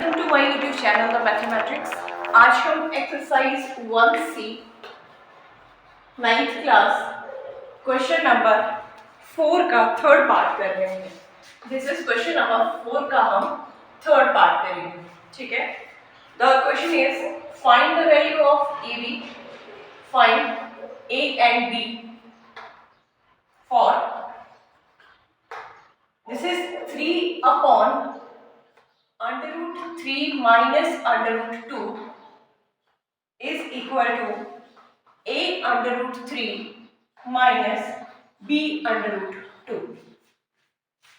Welcome to my YouTube channel the mathematics. आज हम exercise 1C 9th class question number 4 का third part कर रहे हैं। दिस इज क्वेश्चन नंबर 4 का हम थर्ड पार्ट करेंगे। ठीक है, the question is find the value of A B, find A and B for this is 3 upon under root 3 minus under root 2 is equal to a under root 3 minus b under root 2।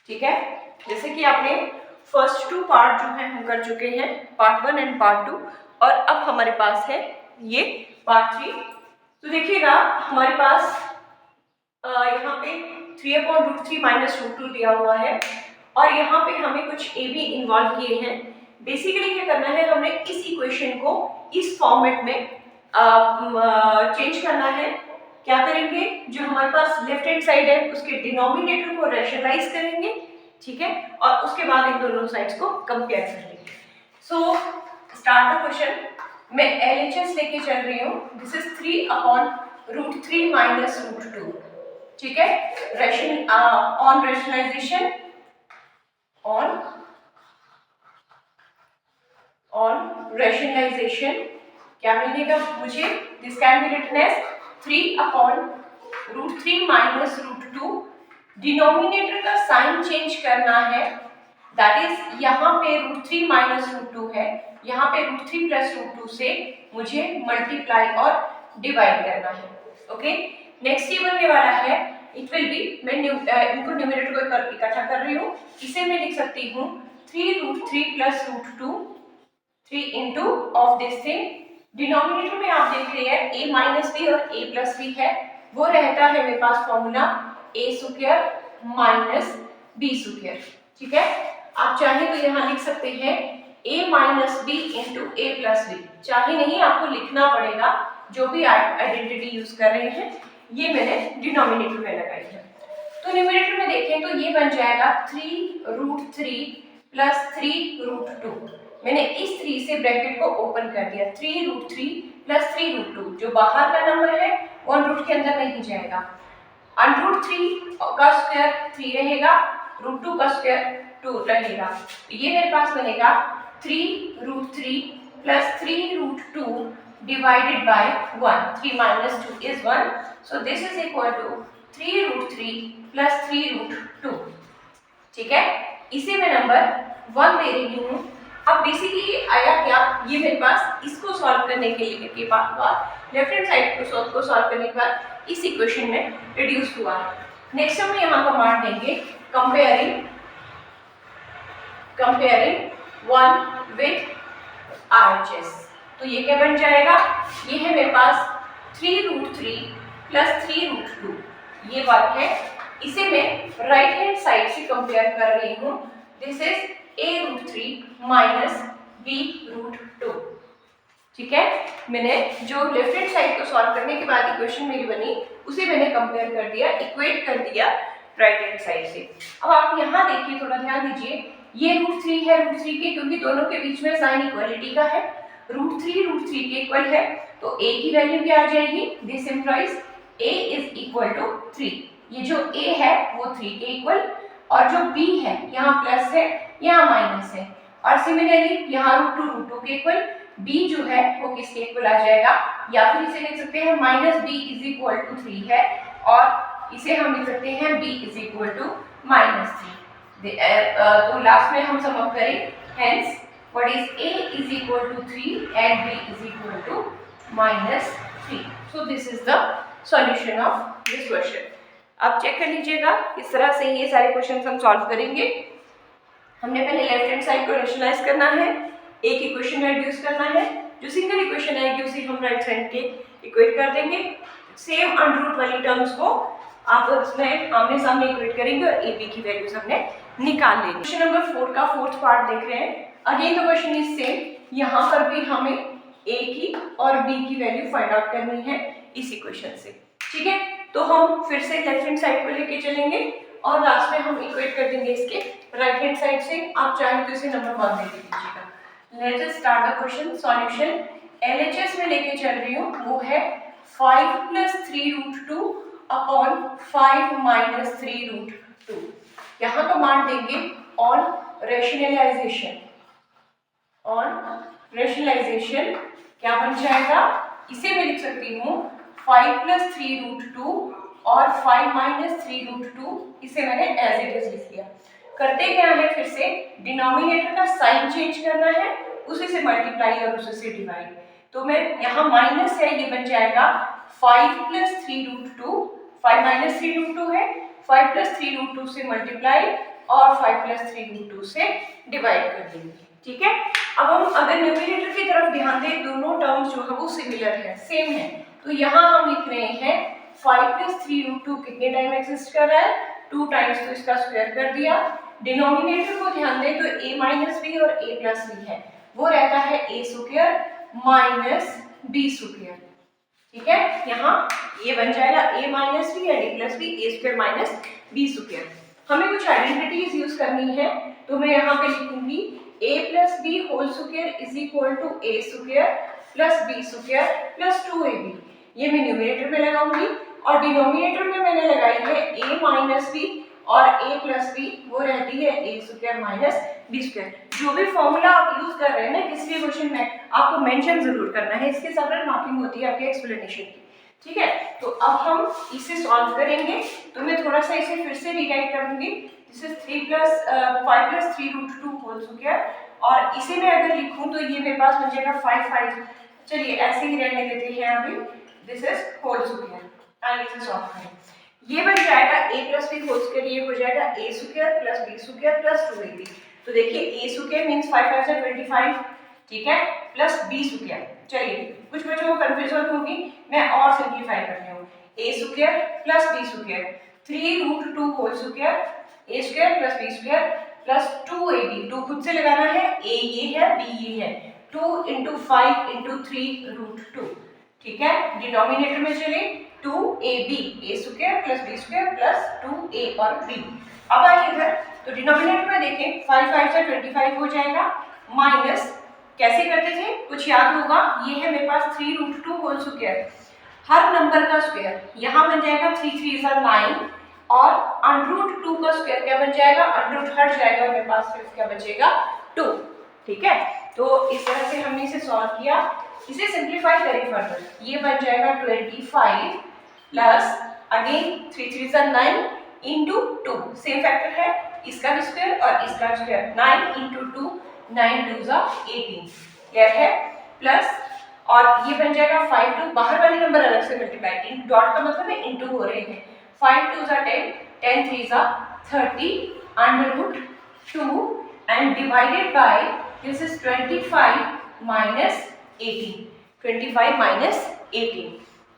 ठीक है, जैसे कि आपने first two part जो है हम कर चुके हैं, पार्ट 1 एंड पार्ट 2, और अब हमारे पास है ये पार्ट 3। तो देखिएगा हमारे पास यहाँ पे 3/√3 माइनस √2 दिया हुआ है और यहाँ पे हमें कुछ ए बी इन्वॉल्व किए हैं। बेसिकली क्या करना है, हमने इस इक्वेशन को इस फॉर्मेट में चेंज करना है। क्या करेंगे, जो हमारे पास लेफ्ट हैंड साइड है उसके डिनोमिनेटर को रैशनलाइज करेंगे, ठीक है, और उसके बाद इन दोनों साइड्स को कंपेयर कर लेंगे। So start the question. मैं LHS लेके चल रही हूँ। This is 3/√3 minus √2। ठीक है, ऑन रैशनलाइजेशन, ऑन रैशनलाइजेशन क्या मिलेगा मुझे, this can be written as 3/√3 minus √2। Denominator का साइन चेंज करना है, दैट इज यहाँ पे √3 माइनस √2 है, यहाँ पे √3 प्लस √2 से मुझे मल्टीप्लाई और डिवाइड करना है। ओके, नेक्स्ट ये बनने वाला है, इट विल बी, मैं इनको न्यूमरेटर को इकट्ठा कर रही हूँ, इसे मैं लिख सकती हूँ 3√3 plus √2, 3 into of this thing. Denominator में आप देख रहे हैं a माइनस बी और a प्लस बी है, वो रहता है मेरे पास formula a square minus b square. ठीक है, आप चाहे तो यहाँ लिख सकते हैं a minus B into a plus B, चाहे नहीं आपको लिखना पड़ेगा, जो भी आइडेंटिटी यूज कर रहे हैं ये मैंने डिनोमिनेटर में लगाई है। तो न्यूमरेटर में देखें तो ये बन जाएगा 3√3 प्लस 3√2। मैंने इस 3 से ब्रैकेट को ओपन कर दिया, 3√3 प्लस 3√2, जो बाहर का नंबर है वो √2 के अंदर नहीं जाएगा। √3 का स्क्वायर 3 रहेगा, √2 का स्क्वायर 2 रहेगा, तो ये मेरे पास बनेगा 3√3 plus 3√2 divided by 1. 3 minus 2 is 1. So this is equal to 3√3 plus 3√2. ठीक है, इसे मैं नंबर 1 दे रही हूँ। अब बेसिकली आया क्या, ये मेरे पास इसको सॉल्व करने के बाद लेफ्ट हैंड साइड को सॉल्व करने के बाद इस इक्वेशन में रिड्यूस हुआ। नेक्स्ट हम यहाँ कमांड देंगे कंपेयरिंग 1 विद RHS। तो ये क्या बन जाएगा, ये है मेरे पास 3√3 प्लस 3√2, ये बात है, इसे मैं राइट हैंड साइड से कंपेयर कर रही हूँ। This is a√3 minus b√2। ठीक है, मैंने जो लेफ्ट हैंड साइड को सॉल्व करने के बाद इक्वेशन मेरी बनी उसे मैंने कंपेयर कर दिया, इक्वेट कर दिया राइट हैंड साइड से। अब आप यहाँ देखिए, थोड़ा ध्यान दीजिए, ये √3 है √3 के, क्योंकि दोनों के बीच में साइन इक्वालिटी का है, √3 के इक्वल है, तो a की वैल्यू क्या आ जाएगी, this implies a is equal to 3। ये जो a है वो 3 के इक्वल, और जो b है यहाँ प्लस है यहाँ माइनस है, और सिमिलरली यहाँ √2 के इक्वल, b जो है वो किसके इक्वल आ जाएगा, या फिर इसे लिख सकते हैं minus b is equal to 3 है, और इसे हम लिख सकते हैं b इज इक्वल टू -3। तो लास्ट में हम सम अप करें, hence what is a is equal to 3 and b is equal to -3. So this is the solution of this question. अब चेक कर लीजिएगा किस तरह से ये सारे क्वेश्चंस हम सॉल्व करेंगे। हमने पहले लेफ्ट हैंड साइड को रैशनलाइज करना है, एक इक्वेशन रिड्यूस करना है, जो सिंगल इक्वेशन आएगी उसे हम राइट साइड के इक्वेट कर देंगे। सेम अंडर वाली टर्म्स को आप उसमें आमने सामने इक्वेट करेंगे और ए बी की वैल्यूज हमने निकाल लेंगे। क्वेश्चन नंबर 4 का फोर्थ पार्ट देख रहे हैं। Again the question is same, यहाँ पर भी हमें a की और b की वैल्यू फाइंड आउट करनी है इस इक्वेशन से। ठीक है, तो हम फिर से लेफ्ट हैंड साइड को लेके चलेंगे और लास्ट में हम इक्वेट कर देंगे इसके राइट हैंड साइड से। आप चाहें तो इसे नंबर 1 दे दीजिएगा। Let us start the question solution. LHS में लेके चल रही हूँ, वो है 5 + 3√2 अपॉन 5 - 3√2। यहाँ का मान देंगे ऑन रेशनलाइजेशन। क्या बन जाएगा, इसे मैं लिख सकती हूँ 5 + 3√2 और 5 - 3√2, इसे मैंने एज इट इज लिख दिया। करते क्या है, फिर से डिनोमिनेटर का साइन चेंज करना है, उसी से मल्टीप्लाई और उसी से डिवाइड। तो मैं यहाँ माइनस है, ये बन जाएगा 5 + 3√2, 5 - 3√2 है, 5 + 3√2 से मल्टीप्लाई और 5 + 3√2 से डिवाइड कर देंगे। ठीक है, अब हम अगर न्यूमरेटर की तरफ ध्यान दें, दोनों टर्म्स जो है वो सिमिलर है, सेम है। तो यहाँ हम लिख रहे हैं 5 + 3√2 कितने टाइम एग्जिस्ट कर रहा है, 2 टाइम्स, तो इसका स्क्वायर कर दिया। डिनोमिनेटर को ध्यान दें तो a - b और a + b है, वो रहता है a² - b²। ठीक है, यहाँ ये बन जाएगा a - b and a + b, a² - b²। हमें कुछ आइडेंटिटीज यूज करनी है, तो मैं यहाँ पे लिखूंगी a + b² = a² + b² + 2ab। ये मैं न्यूमरेटर में लगाऊंगी और डिनोमिनेटर में मैंने लगाई है a - b और a + b, वो रहती है a² - b²। जो भी फॉर्मूला आप यूज कर रहे हैं ना किसी भी क्वेश्चन में, आपको मेंशन जरूर करना है, इसके सेपरेट मार्किंग होती है आपके एक्सप्लेनेशन की। ठीक है, तो अब हम इसे सॉल्व करेंगे, तो मैं थोड़ा सा इसे फिर से रीराइट करूंगी। दिस इज 5 + 3√2 होल स्क्वायर, और इसे मैं अगर लिखूं तो ये मेरे पास बन जाएगा 5। चलिए ऐसे ही रहने देते हैं अभी, दिस इज होल स्क्वायर। आइए इसे सॉल्व करें। ये बन जाएगा a + b होल स्क्वायर, ये हो जाएगा a² + b² + 2ab। तो देखिए a² मींस 5 × 5 = 25, ठीक है, प्लस b²। चलिए कुछ बच्चों को कंफ्यूजन होगी, मैं और सिंपलीफाई करती हूँ। a² + b², 3√2 whole square, a² + b² + 2ab। 2 खुद से लगाना है, a ये है, b ये है, 2 × 5 × 3√2। ठीक है, डिनोमिनेटर में चले 2ab, a² + b² + 2a और b। अब आइए इधर, तो डिनोमिनेटर में देखें 5 × 5 = 25 हो जाएगा, माइनस कैसे करते थे कुछ याद होगा, ये है मेरे पास 3√2 होल स्क्वायर, हर नंबर का स्क्वायर, यहाँ बन जाएगा 3 × 3 = 9 और √2 का स्क्वायर क्या बन जाएगा, √ हट जाएगा, मेरे पास सिर्फ क्या बचेगा 2। ठीक है, तो इस तरह से हमने इसे सॉल्व किया। इसे सिंपलीफाई करें फर्दर, ये बन जाएगा 25 plus again 3 × 3 = 9 into 2, same factor है, इसका भी स्क्वायर और इसका स्क्वायर, 9 × 2, 9 × 2 = 18। क्लियर है, प्लस और ये बन जाएगा 5 2, बाहर वाले नंबर अलग से मल्टीप्लाई, डॉट का मतलब है इंटू हो रहे हैं, 5 2 = 10, 10 3 = 30 √2 and divided by this is 25 - 18, 25 - 18।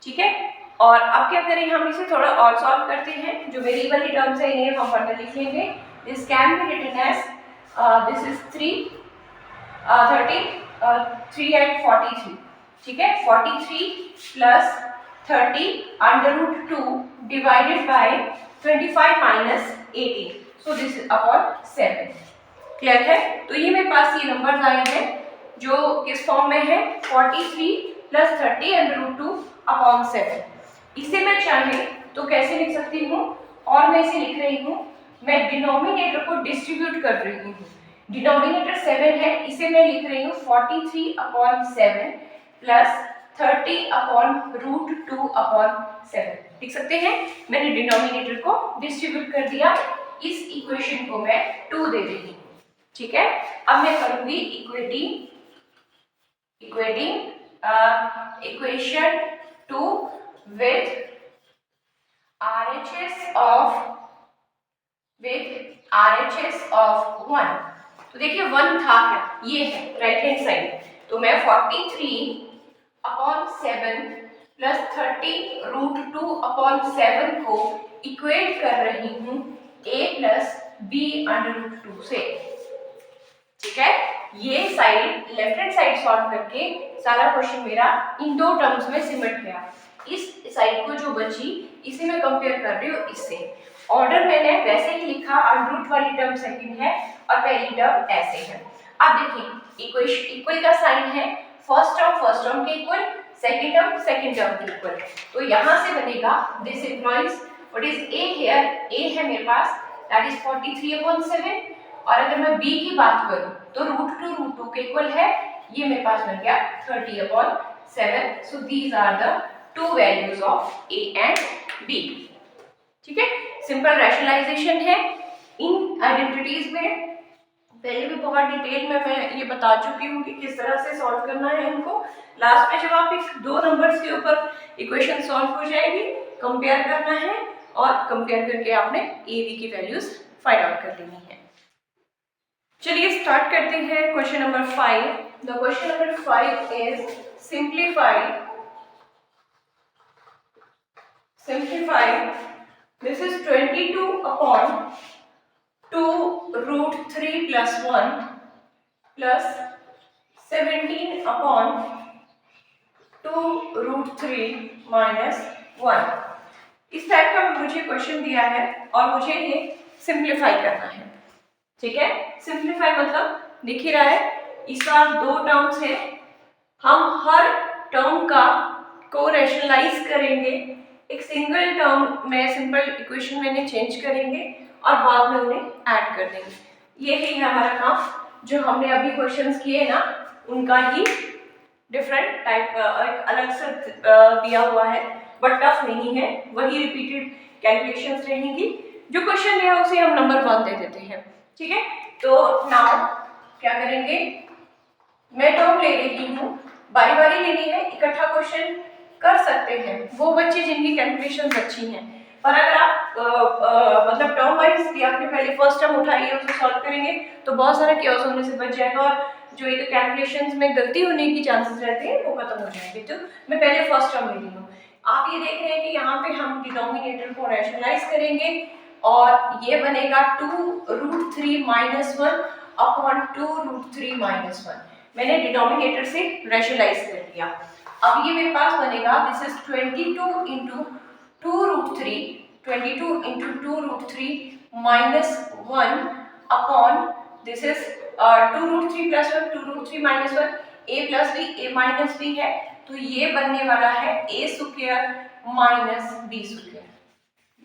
ठीक है, और अब क्या करें, हम इसे थोड़ा और सॉल्व करते हैं, जो मेरी वाली टर्म्स है इन्हें हम फर्दर लिख लेंगे। This can be written as this is 3 30 3 and 43। ठीक है, 43 plus 30 √2 divided by 25 - 18, so this is upon 7। Clear है, तो ये मेरे पास ये नंबर्स आए हैं जो किस फॉर्म में है, 43 + 30 √2 अपॉन 7। इसे मैं चाहे तो कैसे लिख सकती हूँ, और मैं इसे लिख रही हूँ, मैं डिनोमिनेटर को डिस्ट्रीब्यूट कर रही हूँ। डिनोमिनेटर 7 है, इसे मैं लिख रही हूँ 43/7 प्लस 30/√2/7 लिख सकते हैं। मैंने डिनोमिनेटर को डिस्ट्रीब्यूट कर दिया, इस इक्वेशन को मैं 2 दे रही हूँ। ठीक है, अब मैं करूंगी इक्वेशन 2 विथ RHS of 1। तो देखिए 1 था क्या, ये है राइट हैंड साइड, तो मैं 43/7 प्लस 30√2/7 को इक्वेट कर रही हूँ a + b √2 से। ठीक है, ये side left hand side solve करके सारा क्वेश्चन मेरा इन 2 टर्म्स में सिमट गया। इस साइड को जो बची, इसे मैं कंपेयर कर रही हूँ इससे। ऑर्डर मैंने वैसे ही लिखा, √ वाली टर्म सेकंड है और पहली टर्म ऐसे है। अब देखिए इक्वेशन इक्वल का साइन है, फर्स्ट टर्म के इक्वल, सेकंड टर्म के इक्वल। तो यहाँ से बनेगा this implies what is A here, A है मेरे पास दैट इज 43/7 और अगर मैं b की बात करूं तो √2 के इक्वल है, ये मेरे पास बन गया 30/7। So these are the two values of a and b। ठीक है, सिंपल रैशनलाइजेशन है। इन आइडेंटिटीज में पहले भी बहुत डिटेल में मैं ये बता चुकी हूँ कि किस तरह से सॉल्व करना है इनको। लास्ट में जब आप एक दो नंबर्स के ऊपर इक्वेशन सॉल्व हो जाएगी, कंपेयर करना है और कंपेयर करके आपने ए बी की वैल्यूज फाइंड आउट कर लेनी है। चलिए स्टार्ट करते हैं question number 5। The question number 5 is simplify this is 22/2√3 plus 1 plus 17/2√3 minus 1। इस टाइप का मुझे क्वेश्चन दिया है और मुझे ये सिंप्लीफाई करना है। ठीक है, सिंप्लीफाई मतलब दिख ही रहा है, इसका दो टर्म्स है, हम हर टर्म को रैशनलाइज करेंगे, एक सिंगल टर्म में सिंपल इक्वेशन में चेंज करेंगे और बाद में उन्हें ऐड कर देंगे। ये ही है हमारा काम। जो हमने अभी क्वेश्चंस किए ना उनका ही डिफरेंट टाइप एक अलग से दिया हुआ है, बट टफ नहीं है, वही रिपीटेड कैलकुलेशंस रहेंगी। जो क्वेश्चन दिया उसे हम नंबर 1 दे देते हैं। ठीक है, तो नाउ क्या करेंगे, मैं टर्म ले रही हूँ, बारी बारी लेनी है, इकट्ठा क्वेश्चन कर सकते हैं वो बच्चे जिनकी कैलकुलेशंस अच्छी हैं। पर अगर आप मतलब टर्म वाइज भी आपने पहले फर्स्ट टर्म उठाई है उसे सॉल्व करेंगे तो बहुत सारा केओस होने से बच जाएगा और जो एक कैलकुलेशंस में गलती होने की चांसेस रहते हैं वो खत्म हो जाएंगे। तो मैं पहले फर्स्ट टर्म ले रही हूँ। आप ये देख रहे हैं कि यहाँ पे हम डिनोमिनेटर को रैशनलाइज करेंगे और ये बनेगा 2√3 - 1/2√3 - 1। मैंने डिनोमिनेटर से रैशनलाइज कर दिया। अब ये मेरे पास बनेगा this is 22 × 2√3 -1 upon this is 2√3 + 1 2√3 - 1 a + b a - b है, तो ये बनने वाला है a² - b²।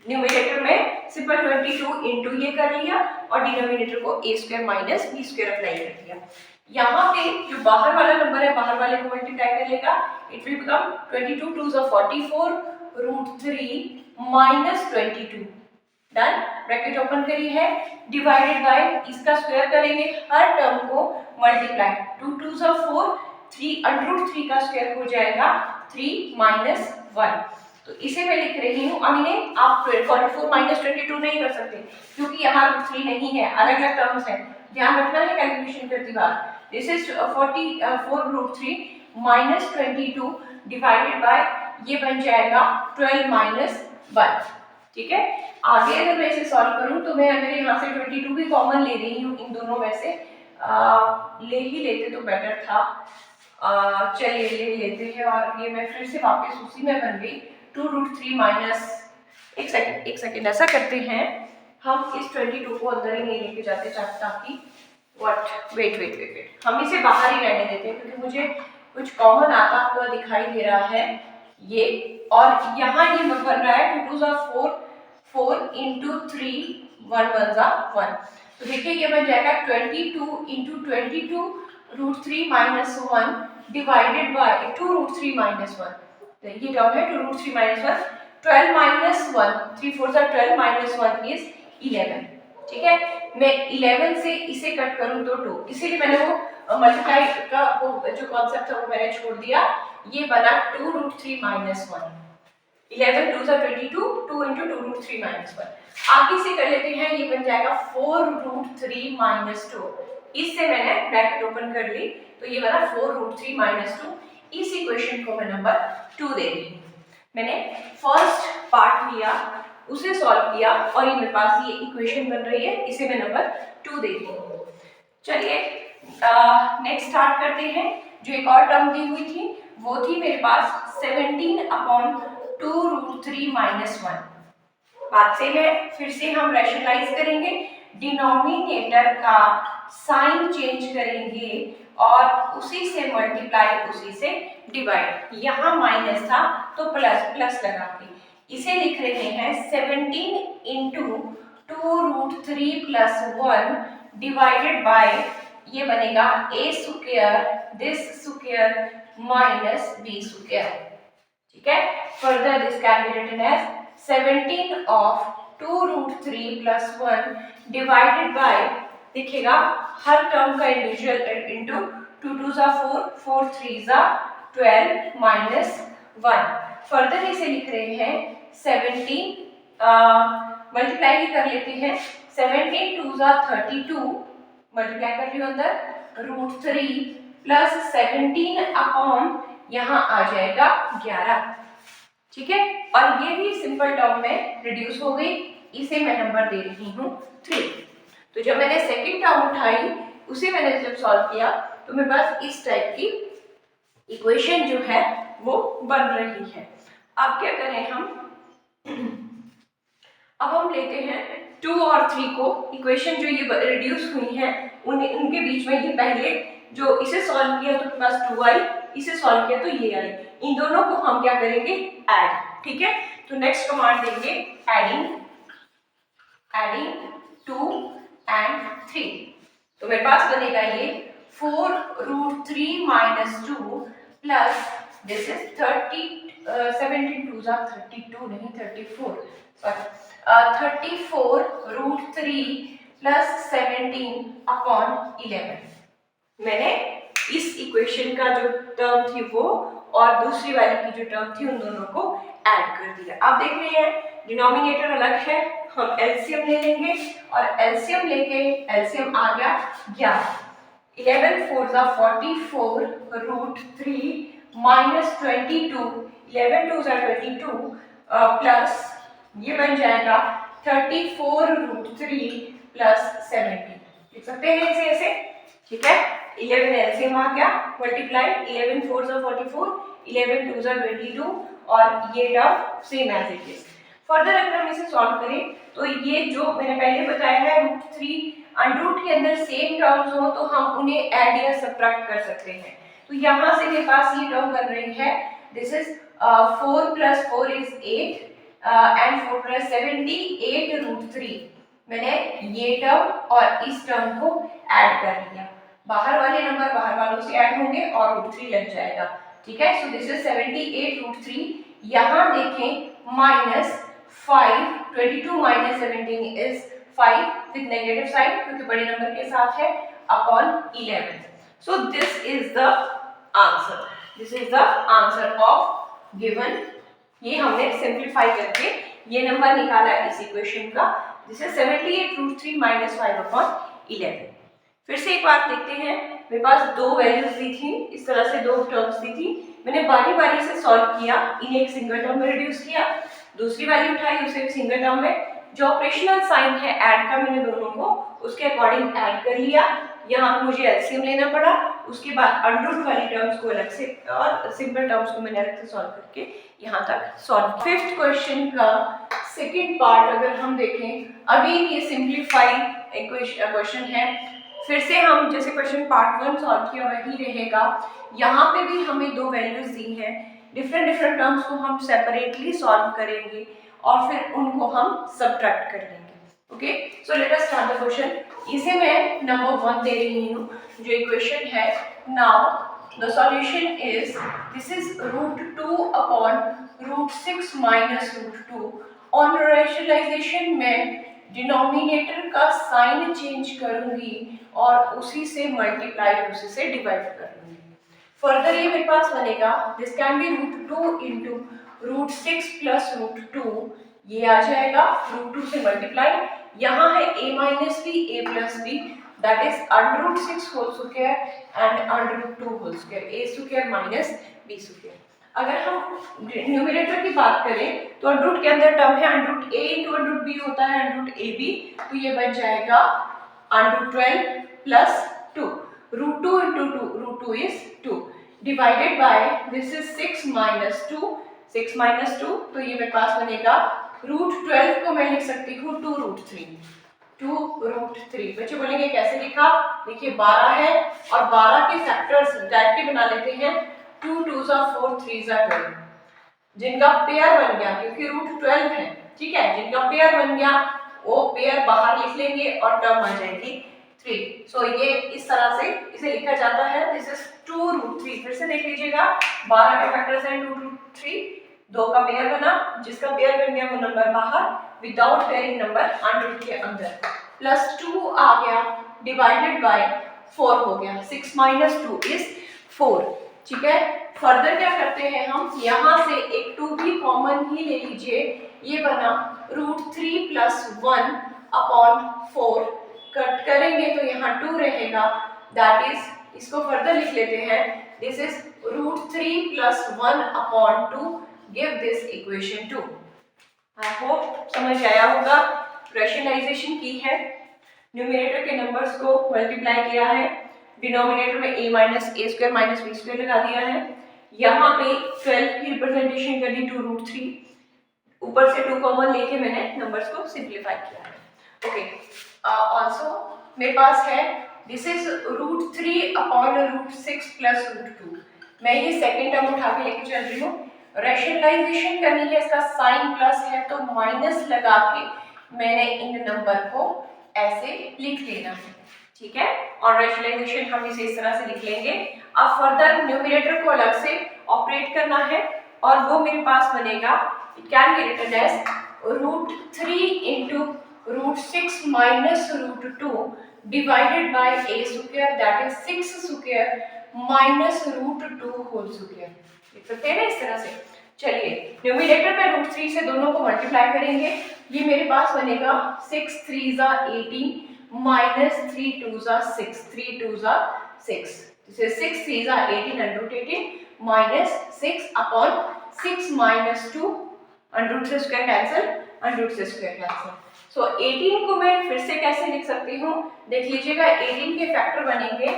न्यूमरेटर में सिंपल 22 इंटू ये कर लिया और डिनोमिनेटर को a² - b² अप्लाई कर दिया। यहाँ पे जो बाहर वाला नंबर है बाहर वाले को मल्टीप्लाई कर लेगा, it will become 22 2 44 √3 - 22। Done, bracket open करी है, डिवाइडेड बाय इसका स्क्वायर करेंगे, हर टर्म को मल्टीप्लाई, 2 2 4 3 √3 का स्क्वायर हो जाएगा 3 - 1। तो इसे मैं लिख रही हूँ। अब इन्हें आप 44 - 22 नहीं कर सकते क्योंकि यहाँ √3 नहीं है, अलग अलग टर्म्स हैं, ध्यान रखना है कैलकुलेशन करती बार। दिस इज 44√3 - 22 डिवाइडेड बाय ये बन जाएगा 12 - 1। ठीक है, आगे अगर मैं इसे सॉल्व करूं तो मैं अगर यहाँ से 22 भी कॉमन ले रही हूँ इन दोनों में से, ले ही लेते तो बेटर था, चलिए ले लेते हैं और ये मैं फिर से वापस उसी में बन गई 2√3 माइनस एक सेकेंड ऐसा करते हैं, हम इस 22 को अंदर ही नहीं लेके जाते ताकि वेट हम इसे बाहर ही रहने देते हैं क्योंकि मुझे कुछ कॉमन आता हुआ दिखाई दे रहा है ये, और यहाँ ये बन रहा है 2 2 4 4 × 3 1 1 1। तो देखिए ये बन जाएगा 22 × 22√3 - 1 डिवाइडेड बाय 2√3 - 1। तो ये टर्म है 2√3 - 1, 12 - 1 3 4 12 - 1 इज 11। ठीक है, मैं 11 से इसे कट करूं तो 2, इसीलिए मैंने वो मल्टीप्लाई का वो जो कॉन्सेप्ट था वो मैंने छोड़ दिया। ये बना 2√3 - 1, 11 2 22 2 × 2√3 - 1। आगे से कर लेते हैं, ये बन जाएगा 4√3 - 2, इससे मैंने ब्रैकेट ओपन कर ली तो ये बना 4√3 - 2। इस इक्वेशन को मैं नंबर 2 दे रही हूँ। मैंने फर्स्ट पार्ट लिया उसे सॉल्व किया और ये मेरे पास ये इक्वेशन बन रही है, इसे मैं नंबर 2 दे रही हूँ। चलिए नेक्स्ट स्टार्ट करते हैं। जो एक और टर्म दी हुई थी वो थी मेरे पास 17/2√3 - 1। बात से है, फिर से हम रैशनलाइज करेंगे, डिनोमिनेटर का साइन चेंज करेंगे और उसी से मल्टीप्लाई, उसी से डिवाइड। यहाँ माइनस था तो प्लस, प्लस लगा के इसे लिख रहे हैं 17 इंटू 2√3 प्लस 1 डिवाइडेड बाय, ये बनेगा a square this square minus b square. ठीक है, further this can be written as 17 of 2√3 plus 1 divided by, देखिएगा हर टर्म का इंडिविजुअल इंटू 2 2 जा 4, 4 3 जा 12 माइनस 1। फर्दर इसे लिख रहे हैं 17 मल्टीप्लाई ही कर लेते हैं, 17 2 जा 32 मल्टीप्लाई कर रही हूँ अंदर √3 प्लस 17 अपॉन यहाँ आ जाएगा 11। ठीक है, और ये भी सिंपल टर्म में रिड्यूस हो गई, इसे मैं नंबर दे रही हूँ 3। तो जब मैंने सेकंड टर्म उठाई उसे मैंने जब सॉल्व किया तो मेरे पास इस टाइप की इक्वेशन जो है वो बन रही है। अब क्या करें हम, अब हम लेते हैं 2 और 3 को, इक्वेशन जो ये रिड्यूस हुई है उनके बीच में ये पहले जो इसे सॉल्व किया तो मेरे पास 2 आई, इसे सॉल्व किया तो ये आई, इन दोनों को हम क्या करेंगे ऐड। ठीक है, तो नेक्स्ट कमांड देंगे एडिंग 2 एंड 3। तो मेरे पास बनेगा ये 4√3 माइनस 2 प्लस दिस इज 17 2 जा 32 नहीं 34, सॉरी 34√3 प्लस 17 अपॉन 11। मैंने इस इक्वेशन का जो टर्म थी वो और दूसरी वाली की जो टर्म थी उन दोनों को ऐड कर दिया। अब देख रहे हैं डिनोमिनेटर अलग है, हम एलसीएम ले लेंगे और एलसीएम लेके एलसीएम आ गया 11, 11 4 जा 44√3 माइनस 22, 11 2 जा 22 प्लस ये बन जाएगा 34√3 प्लस 17। लिख सकते हैं इसे ऐसे। ठीक है, 11 एलसीएम आ गया, मल्टीप्लाई 11 4 जा 44, 11 2 जा 22 और ये term same as it is. Further अगर हम इसे सॉल्व करें तो ये जो मैंने पहले बताया है √3 अंडर के अंदर सेम टर्म्स हो तो हम उन्हें ऐड या सब्ट्रैक्ट कर सकते हैं। तो यहाँ से मेरे पास ये टर्म बन रही है, this is 4 plus 4 is 8 and 4 plus 78√3। मैंने ये टर्म और इस टर्म को ऐड कर लिया, बाहर वाले नंबर बाहर वालों से ऐड होंगे और √3 लग जाएगा। ठीक है, सो दिस इज 78√3। यहाँ देखें minus 5, 22 minus 17 is 5 with negative sign क्योंकि बड़े नंबर के साथ है upon 11। So this is the answer, this is the answer of given. ये हमने सिंप्लीफाई करके ये नंबर निकाला इस इक्वेशन का, दिस इज 78√3 माइनस 5 अपॉन 11। फिर से एक बात देखते हैं, मेरे पास दो वैल्यूज दी थी, इस तरह से दो टर्म्स दी थी, मैंने बारी बारी से सॉल्व किया, इन्हें एक सिंगल टर्म में रिड्यूस किया, दूसरी वैल्यू उठाई उसे एक सिंगल टर्म में, जो ऑपरेशनल साइन है ऐड का मैंने दोनों को उसके अकॉर्डिंग ऐड कर लिया। यहाँ मुझे एलसीएम लेना पड़ा, उसके बाद अंडर रूट वाली टर्म्स को अलग से और सिंपल टर्म्स को मैंने अलग से सॉल्व करके यहाँ तक सॉल्व। फिफ्थ क्वेश्चन का सेकेंड पार्ट अगर हम देखें, अभी ये सिंप्लीफाई क्वेश्चन है, फिर से हम जैसे क्वेश्चन पार्ट 1 सॉल्व किया वही रहेगा। यहाँ पे भी हमें दो वैल्यूज दी हैं, डिफरेंट टर्म्स को हम सेपरेटली सॉल्व करेंगे और फिर उनको हम सब्ट्रैक्ट कर लेंगे। Okay, so let us start the question. इसे मैं नंबर 1 दे रही हूँ जो इक्वेशन है। Now the solution is this is √2 upon √6 minus √2। On rationalisation में डिनोमिनेटर का साइन चेंज करूंगी और उसी से मल्टीप्लाई उसी से डिवाइड करूंगी। फर्दर ये मेरे पास बनेगा this can B √2 into √6 plus √2, ये आ जाएगा √2 से मल्टीप्लाई, यहाँ है a minus B a plus B that is √6 whole square and √2 whole square, a square minus b square. अगर हम न्यूमरेटर की बात करें तो अंडर के अंदर टर्म है √a इंटू √b होता है √ab, तो ये बन जाएगा √12 plus 2, √2 into √2 is 2 divided by this is 6 minus 2, 6 minus 2, तो ये मेरे पास बनेगा √12 को मैं लिख सकती हूँ 2√3। 2√3। बच्चे बोलेंगे कैसे लिखा? देखिए 12 है और 12 के फैक्टर्स डायरेक्टली बना लेते हैं। 2 2s are 4, 3s are 12, जिनका पेयर बन गया क्योंकि रूट 12 है, ठीक है, जिनका पेयर बन गया वो पेयर बाहर लिख लेंगे और टर्म आ जाएगी 3। सो ये इस तरह से इसे लिखा जाता है। This is 2√3। फिर से देख लीजिएगा 12 के फैक्टर्स हैं 2√3, 2 का पेयर बना, जिसका पेयर बन गया वो नंबर बाहर, without pairing number under root के अंदर, प्लस 2 आ गया डिवाइडेड बाय 4 हो गया। 6 - 2 इज 4, ठीक है। फर्दर क्या करते हैं हम, यहाँ से एक 2 भी कॉमन ही ले लीजिए, ये बना √3 + 1 अपॉन 4, कट करेंगे तो यहाँ 2 रहेगा, दैट इज, इसको फर्दर लिख लेते हैं, this is √3 + 1 upon 2, give this equation 2। I hope समझ आया होगा। रैशनलाइजेशन की है, न्यूमरेटर के नंबर्स को मल्टीप्लाई किया है, डिनोमिनेटर में a - a² - b² लगा दिया है, यहाँ पे 12 की रिप्रेजेंटेशन कर दी 2√3, ऊपर से 2 कॉमन लेके मैंने नंबर्स को सिंपलीफाई किया है। ओके, आल्सो मेरे पास है दिस इज √3 अपॉन √6 + √2। मैं ये सेकंड टर्म उठा के लेके चल रही हूँ। रैशनलाइजेशन करनी है, इसका साइन प्लस है तो माइनस लगा के मैंने इन नंबर को ऐसे लिख लेना है, ठीक है। और रैशनलाइजेशन हम इसे इस तरह से लिख लेंगे। अब फर्दर न्यूमरेटर को अलग से ऑपरेट करना है और वो मेरे पास बनेगा, it can be written as √3 * √6 - √2 divided by a², that is 6² - √2 whole square. लिख सकते हैं ना इस तरह से। चलिए न्यूमरेटर में √3 से दोनों को मल्टीप्लाई करेंगे, ये मेरे पास बनेगा 6 3s are 18 - 3 2s are 6, 3 2s are 6, this is 6 3s are 18 √18 minus 6 upon 6 minus 2 √3 square cancel, √3 square cancel. So 18 को मैं फिर से कैसे लिख सकती हूँ, देख लीजिएगा 18 के फैक्टर बनेंगे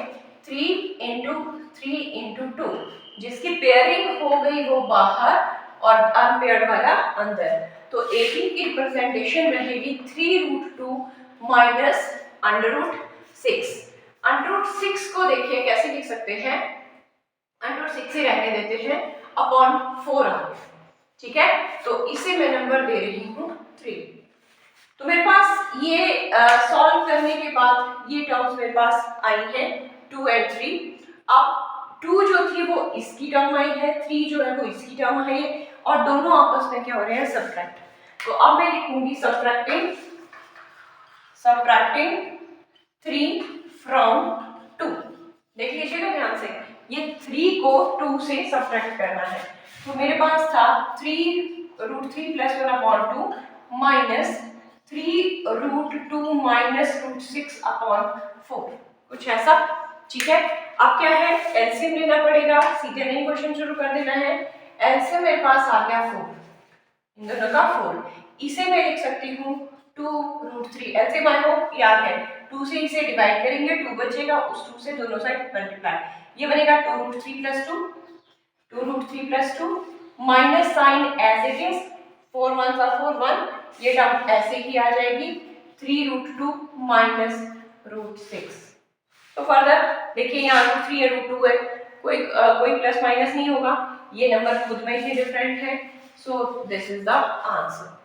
3 × 3 × 2, जिसकी पेयरिंग हो गई वो बाहर और अनपेयर्ड वाला अंदर, तो 18 की रिप्रेजेंटेशन रहेगी 3√2 माइनस √6। √6 को देखिए कैसे लिख सकते हैं, √6 से रहने देते हैं, अपॉन 4 आ गया, ठीक है। तो इसे मैं नंबर दे रही हूँ 3। तो मेरे पास ये सॉल्व करने के बाद ये टर्म्स मेरे पास आई है 2 और 3। अब 2 जो थी वो इसकी टर्म आई है, 3 जो है वो इसकी टर्म है, और दोनों आपस में क्या हो रहे हैं, सब्ट्रैक्ट। तो अब मैं लिखूंगी सब्ट्रैक्टिंग 3 फ्रॉम 2। देख लीजिएगा ध्यान से, ये 3 को 2 से सब्ट्रैक्ट करना है। तो मेरे पास था 3√3 + 1 अपॉन 2 माइनस 3√2 माइनस √6 अपॉन 4, कुछ ऐसा, ठीक है। अब क्या है, एलसीएम लेना पड़ेगा, सीधे नहीं क्वेश्चन शुरू कर देना है। एलसीएम मेरे पास आ गया 4, इन दोनों का 4, इसे मैं लिख सकती हूँ 2√3। एलसीएम आई होप याद है, 2 से इसे डिवाइड करेंगे 2 बचेगा, उस 2 से दोनों साइड मल्टीप्लाई, ये बनेगा 2√3 + 2, 2√3 + 2 minus sign as it is, 4 1s are 4 1, ये टर्म ऐसे ही आ जाएगी 3√2 माइनस √6। तो फर्दर देखिए यहाँ √3 है √2 है, कोई प्लस माइनस नहीं होगा, ये नंबर खुद में ही डिफरेंट है, सो दिस इज द आंसर।